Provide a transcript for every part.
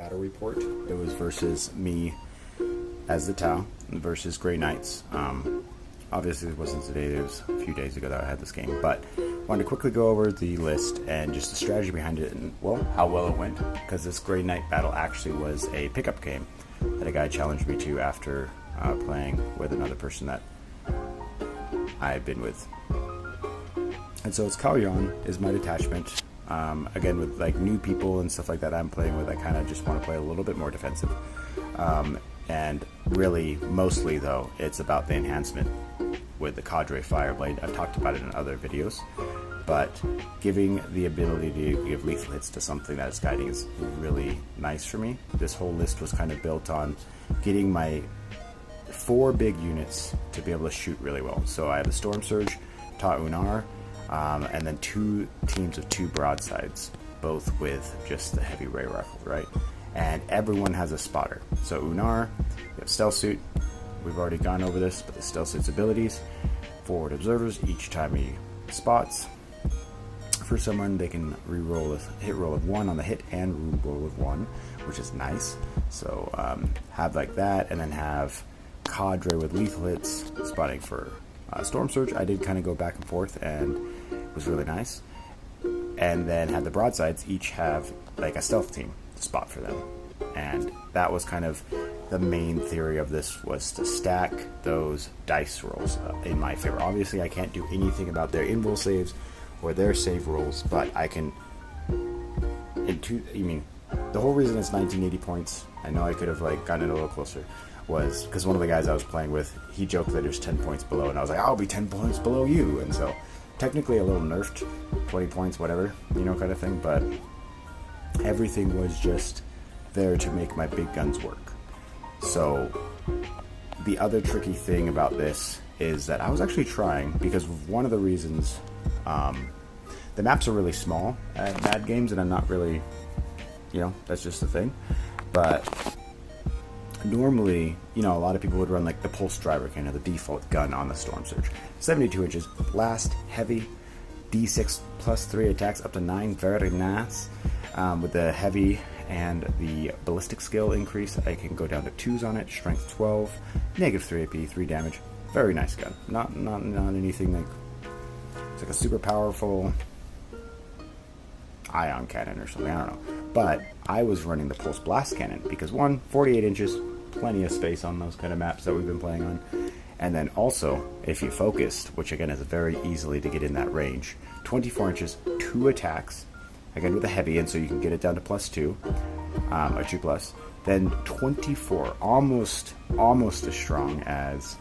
battle report. It was versus me as the Tau versus Grey Knights. Obviously it wasn't today, it was a few days ago that I had this game, but wanted to quickly go over the list and just the strategy behind it and, well, how well it went, because this Grey Knight battle actually was a pickup game that a guy challenged me to after playing with another person that I've been with. And so it's Cao Yuan is my detachment. Again, with like new people and stuff like that I'm playing with, I kind of just want to play a little bit more defensive. And really, mostly though, it's about the enhancement with the Cadre Fireblade. I've talked about it in other videos, but giving the ability to give lethal hits to something that is guiding is really nice for me. This whole list was kind of built on getting my 4 big units to be able to shoot really well. So I have the Storm Surge, Ta Unar, and then 2 teams of 2 broadsides, both with just the heavy ray rifle, right? And everyone has a spotter. So Unar, you have Stealth Suit. We've already gone over this, but the Stealth Suit's abilities: forward observers, each time he spots. For someone, they can re-roll a hit roll of 1 on the hit and roll of 1, which is nice. So have like that, and then have Cadre with lethal hits, spotting for Storm Surge. I did kind of go back and forth, and it was really nice. And then had the broadsides each have like a stealth team to spot for them, and that was kind of the main theory of this, was to stack those dice rolls in my favor. Obviously I can't do anything about their in-roll saves or their save rolls, but I can the whole reason it's 1980 points, I know I could have like gotten it a little closer, was because one of the guys I was playing with, he joked that it was 10 points below, and I was like, I'll be 10 points below you. And so technically a little nerfed, 20 points, whatever, you know, kind of thing, but everything was just there to make my big guns work. So the other tricky thing about this is that I was actually trying, because one of the reasons, the maps are really small at Mad Games, and I'm not really, you know, that's just the thing. But normally, you know, a lot of people would run like the Pulse Driver Cannon, the default gun on the Storm Surge. 72 inches, blast, heavy, D6 plus 3 attacks up to 9, very nice. With the heavy and the ballistic skill increase, I can go down to 2s on it, strength 12, negative 3 AP, 3 damage. Very nice gun. Not anything like, it's like a super powerful ion cannon or something, I don't know. But I was running the Pulse Blast Cannon because 1, 48 inches, plenty of space on those kind of maps that we've been playing on. And then also, if you focused, which again is very easily to get in that range, 24 inches, 2 attacks, again with a heavy, and so you can get it down to plus 2, or 2 plus. Then 24, almost as strong as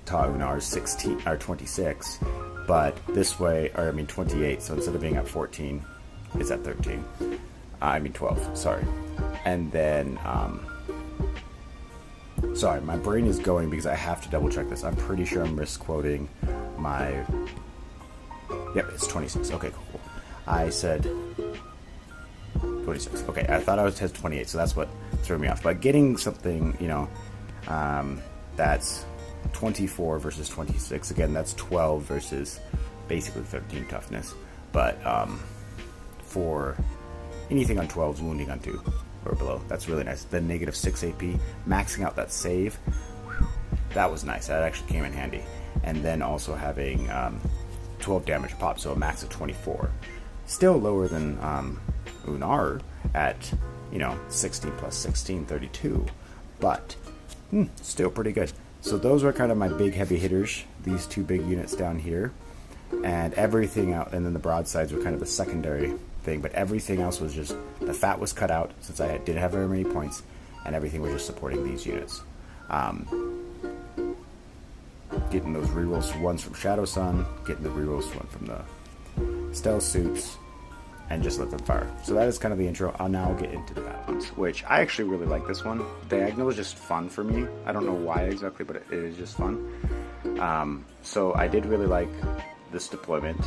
Ta Unar's 16 or 26, but this way, or I mean 28. So instead of being at 14, it's at 13. 12. Sorry, and then sorry, my brain is going because I have to double check this. I'm pretty sure I'm misquoting my. Yep, it's 26. Okay, cool. I said 26. Okay, I thought I was 28, so that's what threw me off. But getting something, you know, that's 24 versus 26. Again, that's 12 versus basically 13 toughness. But for anything on 12s, wounding on 2 or below, that's really nice. The negative 6 AP, maxing out that save, that was nice. That actually came in handy. And then also having 12 damage pop, so a max of 24. Still lower than Unar at, you know, 16 plus 16, 32, but still pretty good. So those are kind of my big heavy hitters, these 2 big units down here, and everything out, and then the broadsides were kind of the secondary thing, but everything else was just, the fat was cut out since I didn't have very many points, and everything was just supporting these units. Getting those rerolls ones from Shadow Sun, getting the rerolls one from the Stealth Suits, and just let them fire. So that is kind of the intro. I'll now get into the battles, which I actually really like this one. Diagonal is just fun for me. I don't know why exactly, but it is just fun. So I did really like this deployment,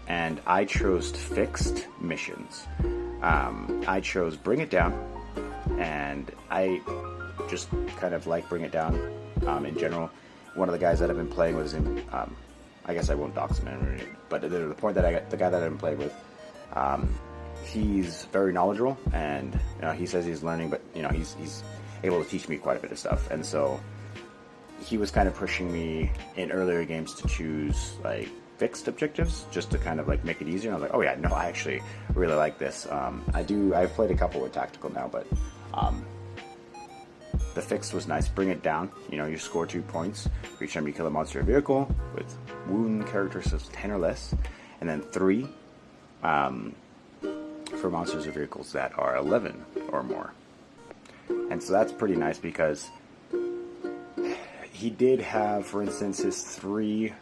and I chose fixed missions. I chose Bring It Down, and I just kind of like Bring It Down in general. One of the guys that I've been playing with is in, I guess I won't dox him, but the point that the guy that I've been playing with, he's very knowledgeable, and he says he's learning, but he's able to teach me quite a bit of stuff. And so he was kind of pushing me in earlier games to choose like fixed objectives just to kind of like make it easier. And I was like, oh yeah, no, I actually really like this. I've played a couple with tactical now, but the fixed was nice. Bring it down. You score 2 points for each time you kill a monster or vehicle with wound characteristics of 10 or less, and then 3 for monsters or vehicles that are 11 or more. And so that's pretty nice because he did have, for instance, his 3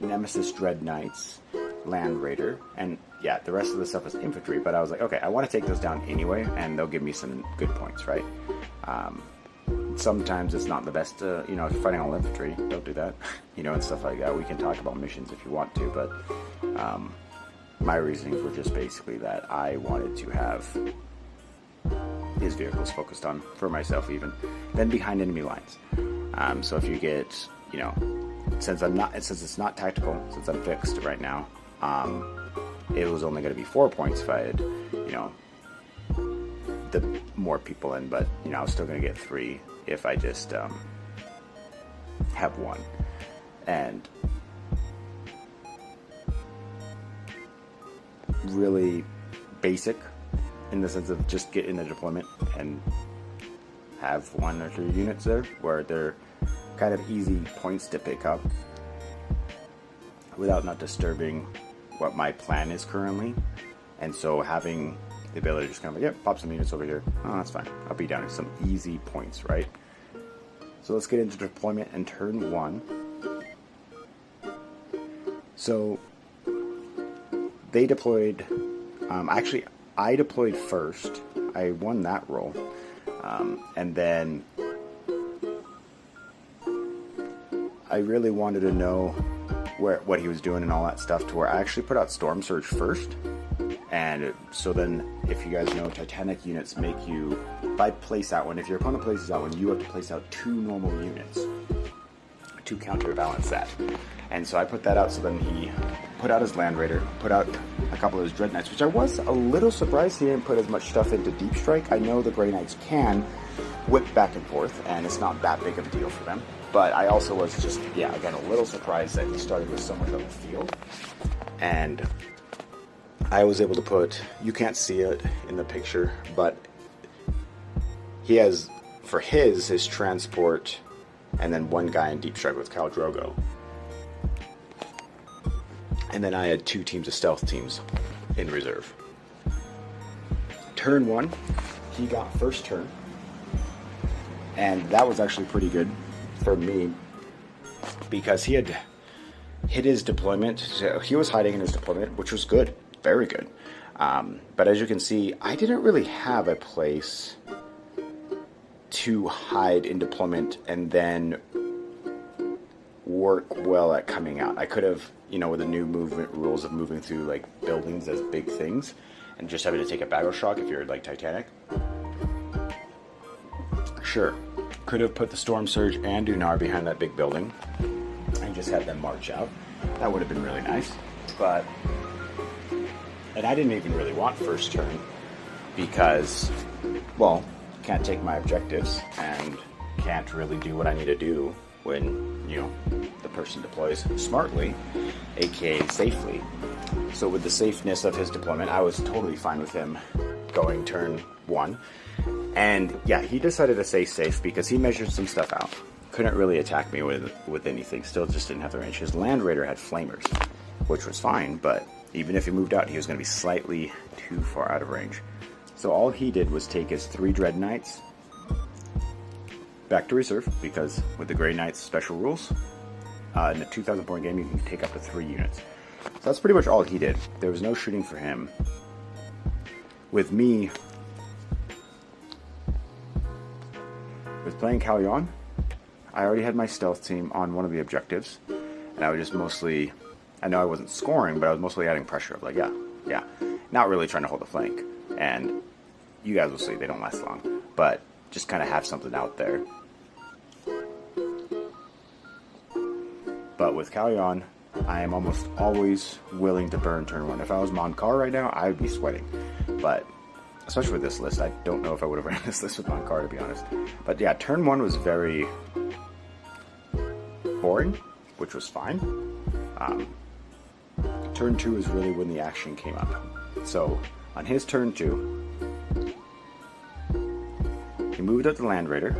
Nemesis Dread Knights, Land Raider, and yeah, the rest of the stuff was infantry, but I was like, okay, I want to take those down anyway, and they'll give me some good points, right? Sometimes it's not the best, if you're fighting all infantry, don't do that, and stuff like that. We can talk about missions if you want to, but my reasonings were just basically that I wanted to have his vehicles focused on, for myself even, then behind enemy lines. So if you get, since it's not tactical, since I'm fixed right now, it was only going to be 4 points if I had, the more people in, but I was still going to get 3 if I just have 1. And really basic in the sense of just get in the deployment and have 1 or 2 units there where they're kind of easy points to pick up without not disturbing what my plan is currently. And so having the ability to just kind of pop some units over here, oh, that's fine, I'll be down to some easy points, right? So let's get into deployment and turn 1. So they deployed, actually I deployed first. I won that roll, and then I really wanted to know what he was doing and all that stuff, to where I actually put out Storm Surge first. And so then, if you guys know, Titanic units make you, by place out one, if your opponent places out one, you have to place out 2 normal units to counterbalance that. And so I put that out, so then he put out his Land Raider, put out a couple of his Dread Knights, which I was a little surprised he didn't put as much stuff into Deep Strike. I know the Grey Knights can whip back and forth, and it's not that big of a deal for them. But I also was just, again, a little surprised that he started with so much on the field. And I was able to put, you can't see it in the picture, but he has, for his transport, and then 1 guy in Deep Strike with Khal Drogo. And then I had 2 teams of stealth teams in reserve. Turn 1, he got first turn. And that was actually pretty good for me, because he had hit his deployment. So he was hiding in his deployment, which was good, very good. But as you can see, I didn't really have a place to hide in deployment and then work well at coming out. I could have, with the new movement rules of moving through like buildings as big things and just having to take a battle shock if you're like Titanic. Sure, could have put the Storm Surge and Dunar behind that big building and just had them march out. That would have been really nice. And I didn't even really want first turn because, well, can't take my objectives and can't really do what I need to do when, the person deploys smartly, aka safely. So with the safeness of his deployment, I was totally fine with him going turn 1. And yeah, he decided to stay safe because he measured some stuff out. Couldn't really attack me with anything, still just didn't have the range. His Land Raider had flamers, which was fine, but even if he moved out, he was going to be slightly too far out of range. So all he did was take his 3 Dread Knights back to reserve, because with the Grey Knights special rules, in a 2,000 point game, you can take up to 3 units. So that's pretty much all he did. There was no shooting for him. With me, with playing Kalyan, I already had my stealth team on one of the objectives, and I was just mostly, I know I wasn't scoring, but I was mostly adding pressure of like, yeah, not really trying to hold the flank. And you guys will see, they don't last long, but just kind of have something out there. But with Kalyan, I am almost always willing to burn turn 1. If I was Mon Car right now, I would be sweating. But especially with this list, I don't know if I would have ran this list with Mon Car, to be honest. But yeah, turn 1 was very boring, which was fine. Turn 2 is really when the action came up. So on his turn 2, he moved up the Land Raider.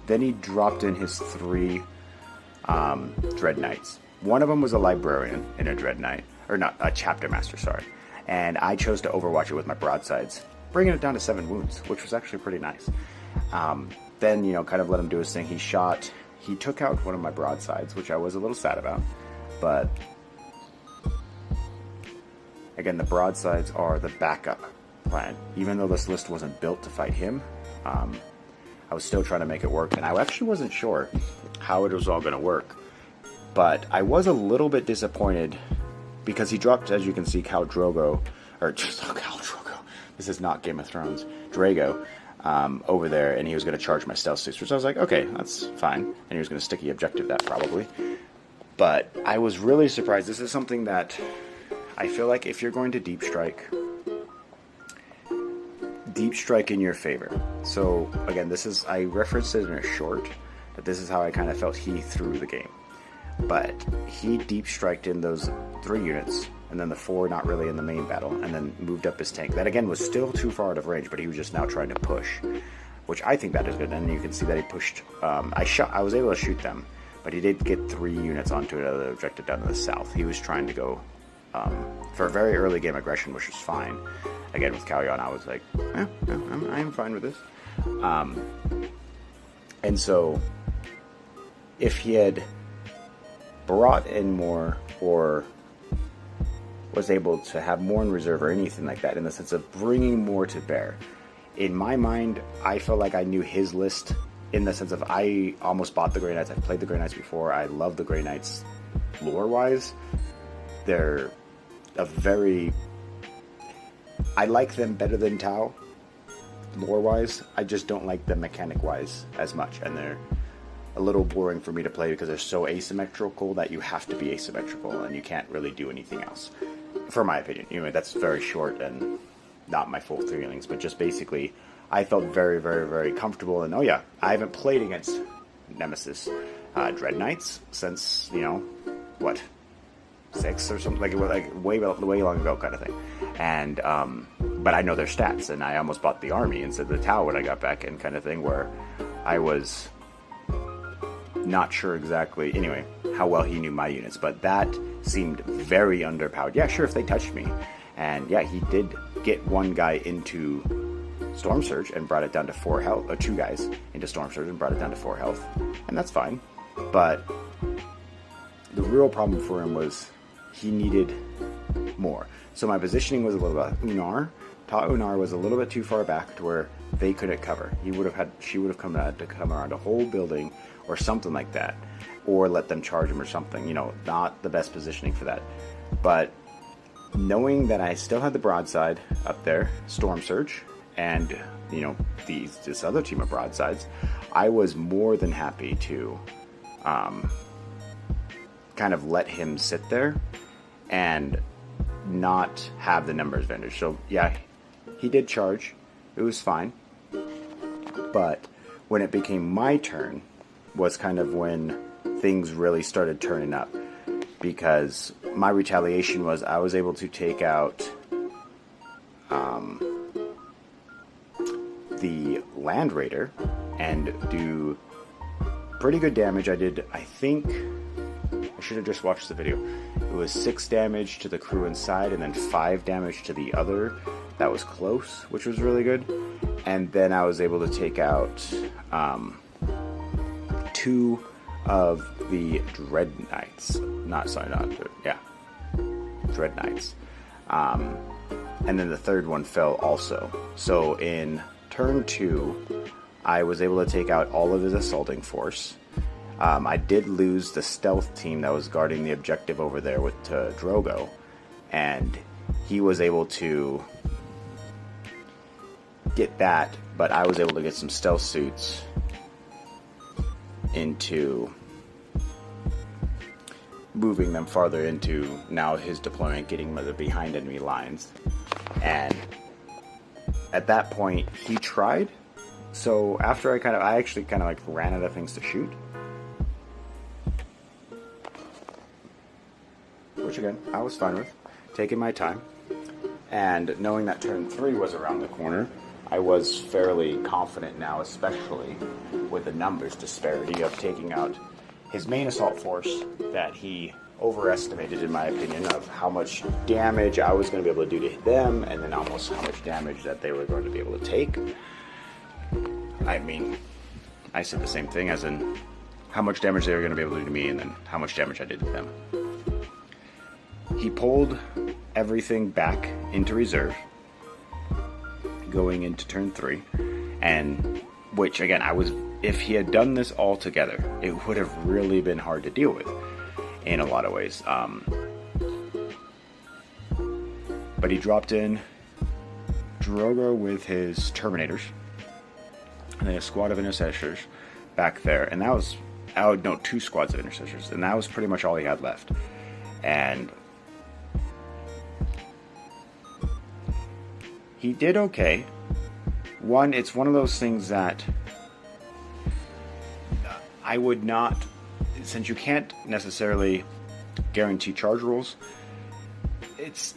Then he dropped in his 3 Dread Knights. One of them was a Librarian in a Dread Knight, or not, a Chapter Master, sorry. And I chose to overwatch it with my broadsides, bringing it down to 7 wounds, which was actually pretty nice. Then, you know, kind of let him do his thing. He took out one of my broadsides, which I was a little sad about. But again, the broadsides are the backup plan. Even though this list wasn't built to fight him, I was still trying to make it work. And I actually wasn't sure how it was all going to work. But I was a little bit disappointed because he dropped, as you can see, Khal Drogo, or just Khal Drogo. This is not Game of Thrones. Drago over there, and he was going to charge my stealth suits, which I was like, okay, that's fine. And he was going to sticky objective that probably. But I was really surprised. This is something that I feel like if you're going to deep strike in your favor. So again, I referenced it in a short, but this is how I kind of felt he threw the game. But he deep striked in those 3 units, and then the 4 not really in the main battle, and then moved up his tank. That again was still too far out of range, but he was just now trying to push, which I think that is good. And you can see that he pushed. I was able to shoot them, but he did get 3 units onto another objective down to the south. He was trying to go for a very early game aggression, which was fine. Again, with Kalyan, I was like, I'm fine with this. And so, if he had brought in more, or was able to have more in reserve or anything like that, in the sense of bringing more to bear, in my mind, I felt like I knew his list in the sense of I almost bought the Grey Knights. I've played the Grey Knights before. I love the Grey Knights lore-wise. They're I like them better than Tau, lore-wise. I just don't like them mechanic-wise as much, and they're a little boring for me to play because they're so asymmetrical that you have to be asymmetrical and you can't really do anything else, for my opinion. You know, that's very short and not my full feelings, but just basically I felt very, very, very comfortable. And oh yeah, I haven't played against Nemesis Dread Knights since, you know, what, 6 or something, like way long ago kind of thing. And but I know their stats, and I almost bought the army instead of the Tau when I got back in, kind of thing, where I was not sure exactly, anyway, how well he knew my units, but that seemed very underpowered. Yeah, sure, if they touched me. And yeah, he did get one guy into Storm Surge and brought it down to 4 health, or 2 guys into Storm Surge and brought it down to 4 health, and that's fine. But the real problem for him was he needed more. So my positioning was a little bit Unar. Ta Unar was a little bit too far back to where they couldn't cover. She would have come around a whole building or something like that, or let them charge him or something. You know, not the best positioning for that. But knowing that I still had the broadside up there, Storm Surge, and you know this other team of broadsides, I was more than happy to kind of let him sit there and not have the numbers advantage. So yeah, he did charge. It was fine. But when it became my turn was kind of when things really started turning up, because my retaliation was I was able to take out the Land Raider and do pretty good damage. I think I should have just watched the video. It was 6 damage to the crew inside and then 5 damage to the other. That was close, which was really good. And then I was able to take out 2 of the Dread Knights. Dread Knights. And then the third one fell also. So in turn 2, I was able to take out all of his assaulting force. I did lose the stealth team that was guarding the objective over there with Drogo, and he was able to get that, but I was able to get some stealth suits moving them farther into now his deployment, getting them behind enemy lines. And at that point, he tried. So after I actually kind of like ran out of things to shoot. Which again, I was fine with, taking my time. And knowing that turn 3 was around the corner, I was fairly confident now, especially with the numbers disparity of taking out his main assault force that he overestimated, in my opinion, of how much damage I was going to be able to do to them, and then almost how much damage that they were going to be able to take. I mean, I said the same thing, as in how much damage they were going to be able to do to me, and then how much damage I did to them. He pulled everything back into reserve going into turn 3, and which again, if he had done this all together, it would have really been hard to deal with in a lot of ways. But he dropped in Drogo with his Terminators and then a squad of Intercessors back there, and that was, two squads of Intercessors, and that was pretty much all he had left. And he did okay. It's one of those things that I would not, since you can't necessarily guarantee charge rolls, it's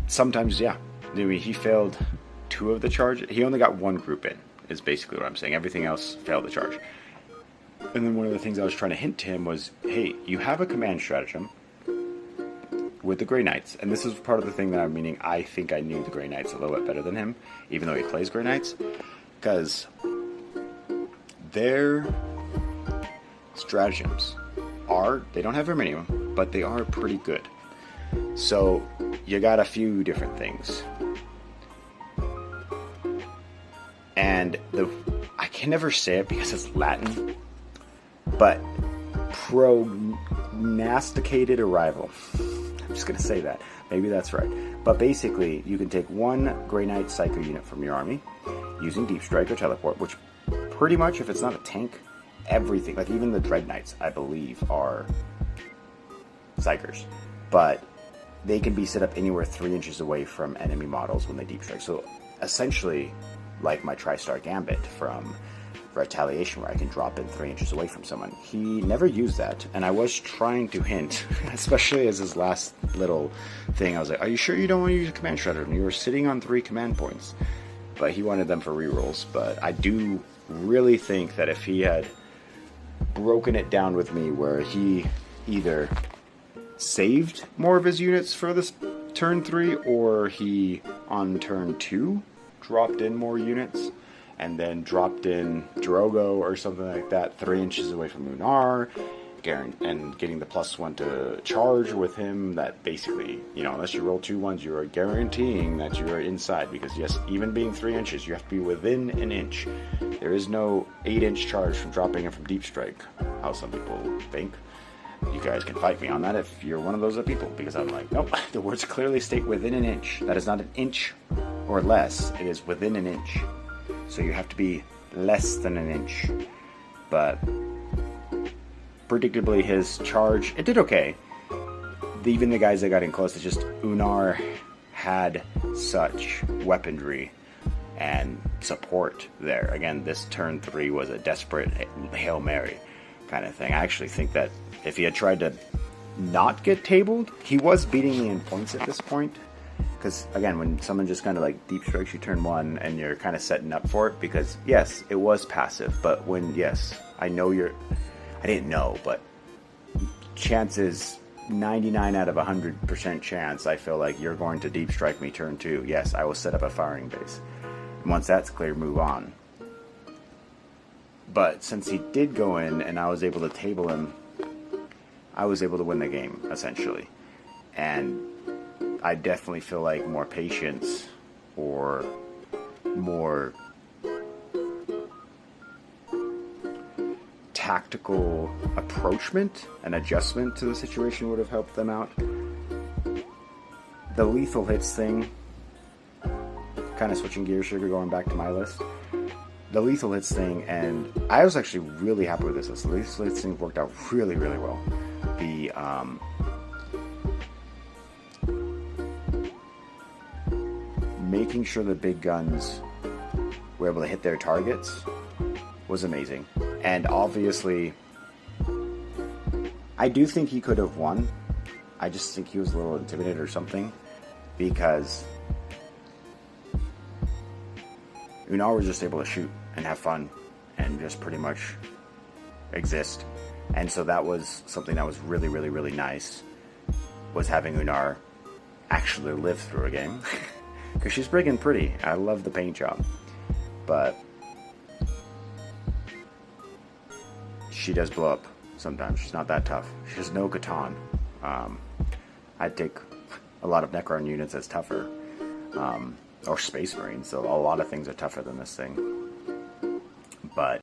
sometimes, I mean, he failed 2 of the charge. He only got 1 group in, is basically what I'm saying. Everything else failed the charge. And then one of the things I was trying to hint to him was, hey, you have a command stratagem with the Grey Knights, and this is part of the thing that I'm meaning. I think I knew the Grey Knights a little bit better than him, even though he plays Grey Knights, because their stratagems they don't have very many of them, but they are pretty good. So you got a few different things, and I can never say it because it's Latin, but prognosticated arrival. I'm just going to say that. Maybe that's right. But basically, you can take 1 Grey Knight Psycho unit from your army using Deep Strike or Teleport, which pretty much, if it's not a tank, everything, like even the Dread Knights, I believe, are Psychers. But they can be set up anywhere 3 inches away from enemy models when they Deep Strike. So essentially, like my Tri-Star Gambit from Retaliation, where I can drop in 3 inches away from someone. He never used that, and I was trying to hint, especially as his last little thing, I was like, are you sure you don't want to use a command shredder? And you were sitting on 3 command points. But he wanted them for rerolls. But I do really think that if he had broken it down with me, where he either saved more of his units for this turn 3, or he on turn 2 dropped in more units, and then dropped in Drogo or something like that 3 inches away from Unar, and getting the +1 to charge with him, that basically, unless you roll 2 1s, you are guaranteeing that you are inside, because yes, even being 3 inches, you have to be within an inch. There is no 8-inch charge from dropping in from Deep Strike, how some people think. You guys can fight me on that if you're one of those people, because I'm like, nope, the words clearly state within an inch. That is not an inch or less, it is within an inch. So you have to be less than an inch. But predictably, his charge, it did okay. Even the guys that got in close, it's just Unar had such weaponry and support there. Again, this turn 3 was a desperate Hail Mary kind of thing. I actually think that if he had tried to not get tabled, he was beating me in points at this point. Because, again, when someone just kind of like Deep Strikes you turn 1 and you're kind of setting up for it, because, yes, it was passive, but when, yes, I didn't know, but chances, 99 out of 100% chance, I feel like you're going to Deep Strike me turn 2. Yes, I will set up a firing base. And once that's clear, move on. But since he did go in and I was able to table him, I was able to win the game, essentially. And I definitely feel like more patience or more tactical approachment and adjustment to the situation would have helped them out. The lethal hits thing, kind of switching gears here, going back to my list. The lethal hits thing, and I was actually really happy with this list. The lethal hits thing worked out really, really well. making sure the big guns were able to hit their targets was amazing. And obviously, I do think he could have won. I just think he was a little intimidated or something, because Unar was just able to shoot and have fun and just pretty much exist. And so that was something that was really, really, really nice, was having Unar actually live through a game. Because she's friggin' pretty. I love the paint job. But she does blow up sometimes. She's not that tough. She has no Catan. I'd take a lot of Necron units as tougher. Or Space Marines. So a lot of things are tougher than this thing. But